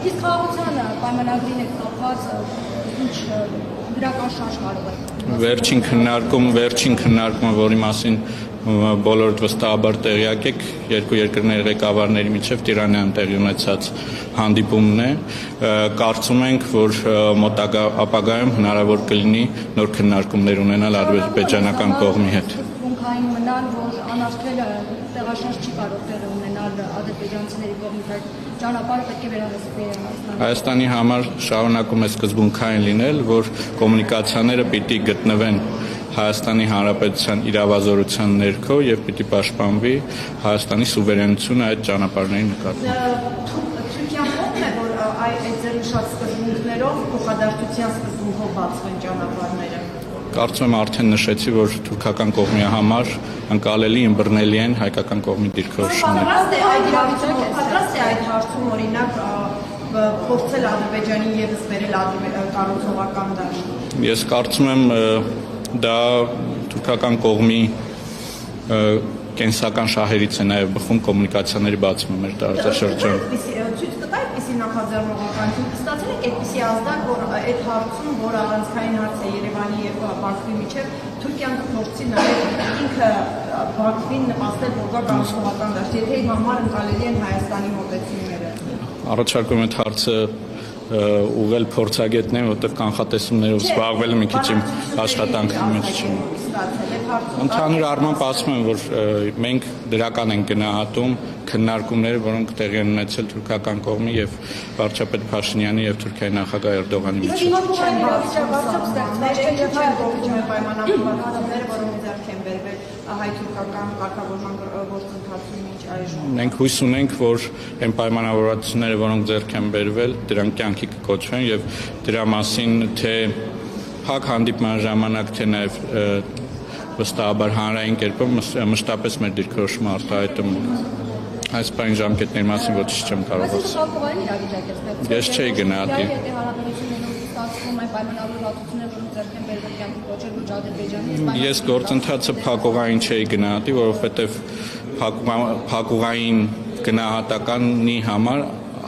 Իսկ խաղաղության պայմանագրին եք կապված ինչ դրական շարժ կարող է։ Վերջին քննարկումը, որի մասին բոլորդ վստահաբար տեղյակ եք, երկու երկրների ղեկավարների միջև Տիրանայում տեղի ունեցած հանդիպումն է, կարծում ենք, որ մոտակա ապագայում հնարավոր կլինի նոր քննարկումներ ունենալ ադրբեջանական կողմի հետ։ Սկզբունքային մնալ, որ անարգելը տեղաշարժ չի կարող տեղի ունենալ ադրբեջանցիների կողմից, այդ ճանապարհը պետք է վերահսկվի Հայաստանի համար շարունակում է սկզբունքային լինել, որ կոմունիկացիաները պիտի գտնվեն Հայաստանի Հանրապետության իրավազորության ներքո եւ պիտի պաշտպանվի Հայաստանի սուվերենությունը այդ ճանապարհների նկատմամբ։ Թուրքիան ո՞րն է, որ այդ ձեռնշած սկզբունքներով փոխադարձության սկզբունքով բացվեն ճանապարհները։ Կարծում եմ արդեն նշեցի, որ թուրքական կողմի համար անկալելի ըմբռնելի են հայկական կողմի դիրքորոշումները։ Պատրաստ է այդ հարցում օրինակ փորձել Ադրբեջանին եւս բերել կառուցողական դաշտ։ Ես կարծում եմ դա թուրքական կողմի կենսական շահերից է նաև բխում կոմունիկացիաների բացումը մեր տարածաշրջանում։ Ցույց տա այդպիսի նախաձեռնողականություն, ստացել եք այդպիսի ազդակ, որ այդ հարցում, որ առանցքային հարց է Երևանի եւ Բաքվի միջեւ, Թուրքիան կփորձի նաև ինքը Բաքվին նպաստել, որ կա կառուցողական դաշտ, եթե իմ համար ընկալելի են Հայաստանի մոտեցումները։ Առաջարկում եմ այդ հարցը ուղղել փորձագետներին, որտեղ կանխատեսումներով զբաղվելը մի քիչ իմ աշխատանքի մեջ չի։ Ընդհանուր առմամբ ասում եմ, որ մենք դրական ենք գնահատում քննարկումները, որոնք տեղի են ունեցել թուրքական կողմի եւ վարչապետ Փաշինյանի եւ Թուրքիայի նախագահ Էրդողանի միջեւ։ Հայ-թուրքական կարգավորման գործընթացում ինչ այժմ։ Մենք հույս ունենք, որ այն պայմանավորվածությունները, որոնք ձեռք են բերվել, դրանք կյանքի կկոչվեն եւ դրա մասին թե փակ հանդիպման ժամանակ, թե նաեւ վստահաբար հանրային կերպով մշտապես մեր դիրքորոշումը արտահայտում այս բան ժամկետների մասին ոչինչ չեմ կարող ասել։ Ես չէի գնահատի։ Ես գործընթացը փակուղային չէի գնահատի, որովհետև փակուղային գնահատականի համար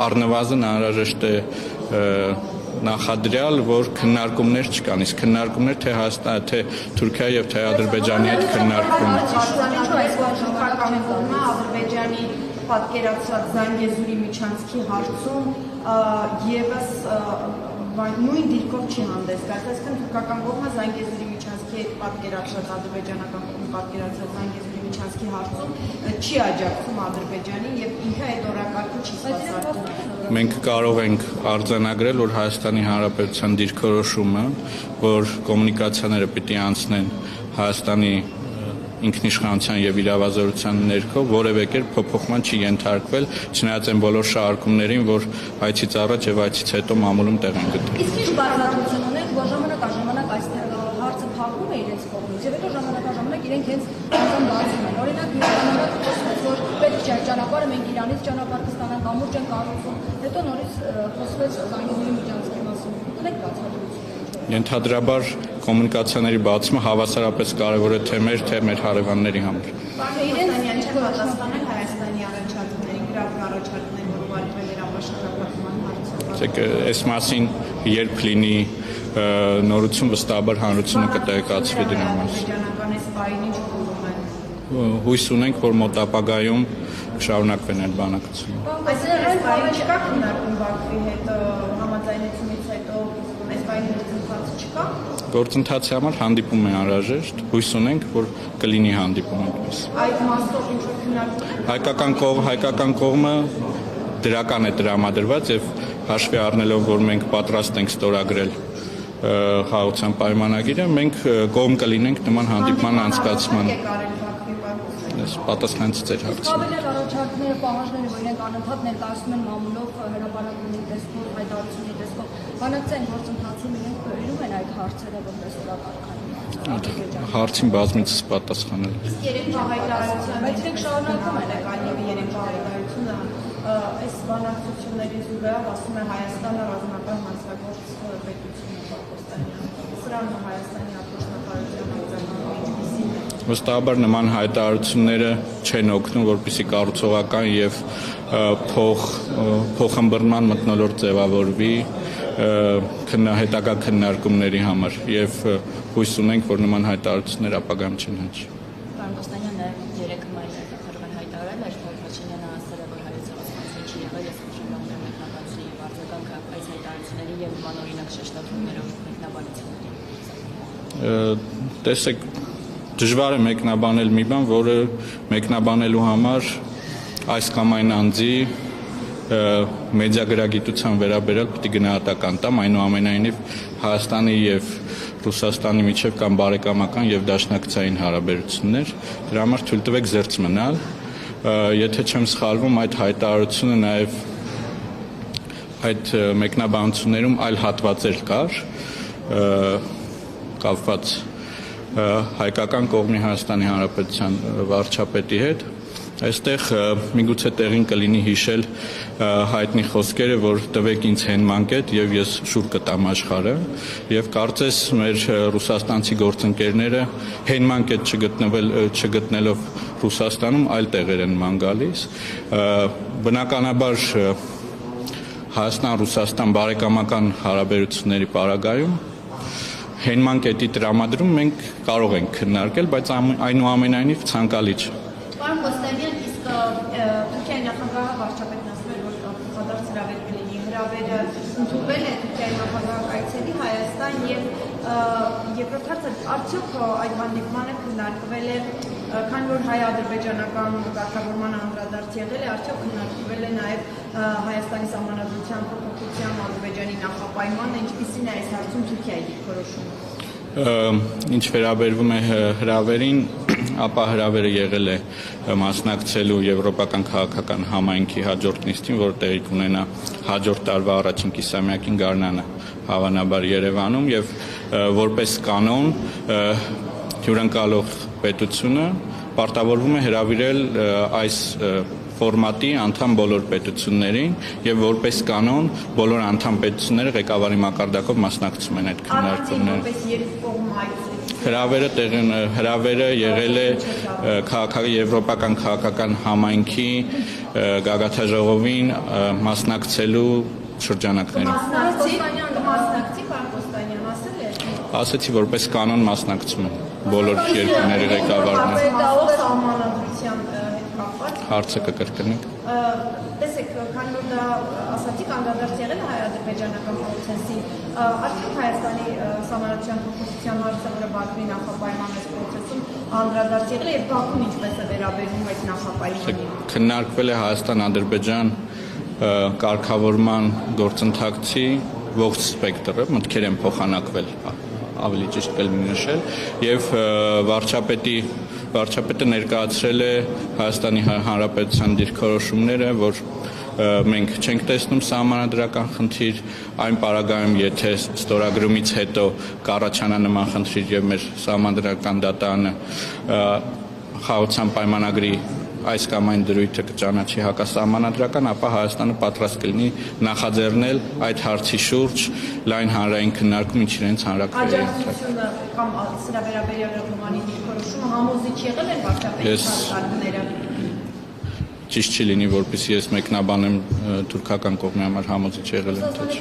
առնվազն անհրաժեշտ է նախադրյալ, որ քննարկումներ չկան, իսկ քննարկումներ թե Հայաստանի, թե Թուրքիայի եւ թե Ադրբեջանի հետ քննարկվում Ադրբեջանի պատկերացրած Զանգեզուրի միջանցքի հարցում եւս նույն դիրքով չի հանդես գալիս, այսինքն թուրքական կողմը Զանգեզուրի միջանցքի հետ պատկերացրած ադրբեջանական կողմը պատկերացրած Զանգեզուրի միջանցքի հարցում չի աջակցում Ադրբեջանին եւ ինքը այդ օրակարգը չի սպասարկում։ Մենք կարող ենք արձանագրել, որ Հայաստանի Հանրապետության դիրքորոշումը, որ կոմունիկացիաները պիտի անցնեն Հայաստանի ինքնիշխանության եւ իրավազորության ներքո որևէ կերպ փոփոխման չի ենթարկվել, չնայած այն բոլոր շարժումներին, որ այցից առաջ եւ այցից հետո մամուլում տեղ են գտել։ Իսկ ինչ բարձրացություն ունենք, որ ժամանակ այստեղ հարցը փակում է իրենց կողմից, եւ հետո ժամանակ իրենք հենց բացում են։ Օրինակ, ժամանակ խոսվեց, որ պետք չէ ճանապարհը մենք Իրանից ճանապարհ կստանանք, ամուրջ են կառուցում, հետո նորից խոսվեց Զանգեզուրի միջանցքի մասին։ Ունեք բացատրություն։ Ենթադրաբար կոմունիկացիաների բացումը հավասարապես կարևոր է թե մեր հարևանների համար։ Իրենցանյան չեն պատասխանել Հայաստանի առաջարկներին, գրական առաջարկներին, որ ուղարկվել էր ապաշտապատման հարցը։ Այս մասին երբ լինի նորություն, վստահաբար հանրությունը կտեղեկացվի դրա մասին։ Ադրբեջանական այս պահին ինչ փոխում են։ Հույս ունենք, որ մոտ ապագայում շարունակվեն այդ բանակցությունները։ Այսինքն այս պահին չկա քննարկում Բաքվի հետ համաձայնությունից հետո այս պահին գործընթաց չկա։ Գործընթացի համար հանդիպում է անհրաժեշտ, հույս ունենք, որ կլինի հանդիպում այդպես։ Այդ մասով ինչ որ քննարկում Հայկական կողմը դրական է տրամադրված եւ հաշվի առնելով, որ մենք պատրաստ ենք ստորագրել խաղաղության պայմանագիրը, մենք կողմ կլինենք նման հանդիպման անցկացման։ Ես պատասխանեցի ձեր հարցին։ Կաբելյալ առաջարկները, պահանջները, որ իրենք անընդհատ ներկայացնում են մամուլով հրապարակումների տեսքով, հայտարարությունների տեսքով, բանակցային գործընթացում իրենք բերում են այդ հարցերը որպես օրակարգային։ Հարցին բազմիցս պատասխանել։ Իսկ երեք հայտարարության մեջ մենք շարունակում ենք այլևս երեք հայտարարությունը այս բանակցությունների զուգահեռ ասում է Հայաստանը ռազմական հանցագործ պետություն է Պակոստանյան։ Սրան Հայաստանի արտգործնախարարության արձագանքը ինչպիսին է։ Վստահաբար նման հայտարարությունները չեն օգնում, որպեսզի կառուցողական եւ փոխըմբռնման մթնոլորտ ձևավորվի հետագա քննարկումների համար եւ հույս ունենք, որ նման հայտարարություններ ապագայում չեն հնչի։ Պարոն Կոստանյան, նաև 3 մայիսի նախարարն հայտարարել էր, որ Փաշինյանը ասել է, որ հայոց ցեղասպանությունը չի եղել, ես ուշադրում եմ մեկնաբանցի արձագանքը այս հայտարարությունների եւ բանօրինակ շեշտադրումներով մեկնաբանությունների։ Տեսեք, դժվար է մեկնաբանել մի բան, որը մեկնաբանելու համար այս կամ այն անձի մեդիագրագիտության վերաբերյալ պիտի գնահատական տամ, այնուամենայնիվ Հայաստանի եւ Ռուսաստանի միջև կան բարեկամական եւ դաշնակցային հարաբերություններ, դրա համար թույլ տվեք զերծ մնալ, եթե չեմ սխալվում, այդ հայտարարությունը նաեւ այդ մեկնաբանություններում այլ հատվածեր կար, կապված հայկական կողմի Հայաստանի Հանրապետության վարչապետի հետ, այստեղ միգուցե տեղին կլինի հիշել հայտնի խոսքերը, որ տվեք ինձ հենմանկետ եւ ես շուր կտամ աշխարհը եւ կարծես մեր ռուսաստանցի գործընկերները հենմանկետ չգտնելով Ռուսաստանում այլ տեղեր են ման գալիս, բնականաբար Հայաստան-Ռուսաստան բարեկամական հարաբերությունների պարագայում հենմանկետի տրամադրում մենք կարող ենք քննարկել, բայց այնուամենայնիվ ցանկալի չէ։ Պարոն Կոստանյան, իսկ Թուրքիայի նախագահը վարչապետն ասում էր, որ փոխադարձ հրավեր կլինի։ Հրավերը ընդունվել է Թուրքիայի նախագահը այցելի Հայաստան եւ երկրորդ հարցը արդյոք այդ հանդիպմանը քննարկվել է, քանի որ հայ-ադրբեջանական կարգավորման անդրադարձ եղել է, արդյոք քննարկվել է նաեւ Հայաստանի սահմանադրության փոփոխության Ադրբեջանի նախապայմանը, ինչպիսին է այս հարցում Թուրքիայի դիրքորոշումը։ Ինչ վերաբերվում է հրավերին, ապա հրավերը եղել է մասնակցելու Եվրոպական քաղաքական համայնքի հաջորդ նիստին, որը տեղի կունենա հաջորդ տարվա առաջին կիսամյակին Գարնանը, հավանաբար Երևանում, եւ որպես կանոն հյուրընկալող պետությունը պարտավորվում է հրավիրել այս ֆորմատի անդամ բոլոր պետություններին եւ որպես կանոն բոլոր անդամ պետությունները ղեկավարի մակարդակով մասնակցում են այդ քննարկումներին։ Հրավերը եղել է Եվրոպական քաղաքական համայնքի գագաթաժողովին մասնակցելու շրջանակներում։ Ասացի, որպես կանոն մասնակցում են բոլոր երկրների ղեկավարները։ Հարցը կկրկնեք։ Տեսեք, քանի որ դա ասացիք անդրադարձ եղել է հայ-ադրբեջանական պրոցեսին, արդյոք Հայաստանի սահմանադրության փոփոխության հարցը, որը Բաքվի նախապայման այս պրոցեսում անդրադարձ եղել է եւ Բաքուն ինչպես է վերաբերվում այդ նախապայմանին։ Քննարկվել է Հայաստան-Ադրբեջան կարգավորման գործընթացի ողջ սպեկտրը, մտքեր են փոխանակվել, ավելի ճիշտ կլինի նշել, եւ վարչապետը ներկայացրել է Հայաստանի Հանրապետության դիրքորոշումները, որ մենք չենք տեսնում սահմանադրական խնդիր, այն պարագայում, եթե ստորագրումից հետո կառաջանա նման խնդիր եւ մեր սահմանադրական դատարանը խաղաղության պայմանագրի այս կամ այն դրույթը կճանաչի հակասահմանադրական, ապա Հայաստանը պատրաստ կլինի նախաձեռնել այդ հարցի շուրջ լայն հանրային քննարկում, ինչ իրենց հանրակրվեի։ Աջակցությունը կամ սրա վերաբերյալ Ռոմանի դիրքորոշումը համոզիչ եղել են վարչապետի հաստատները։ Ճիշտ չի լինի, որպեսզի ես մեկնաբանեմ թուրքական կողմի համար համոզիչ եղել են թե չէ։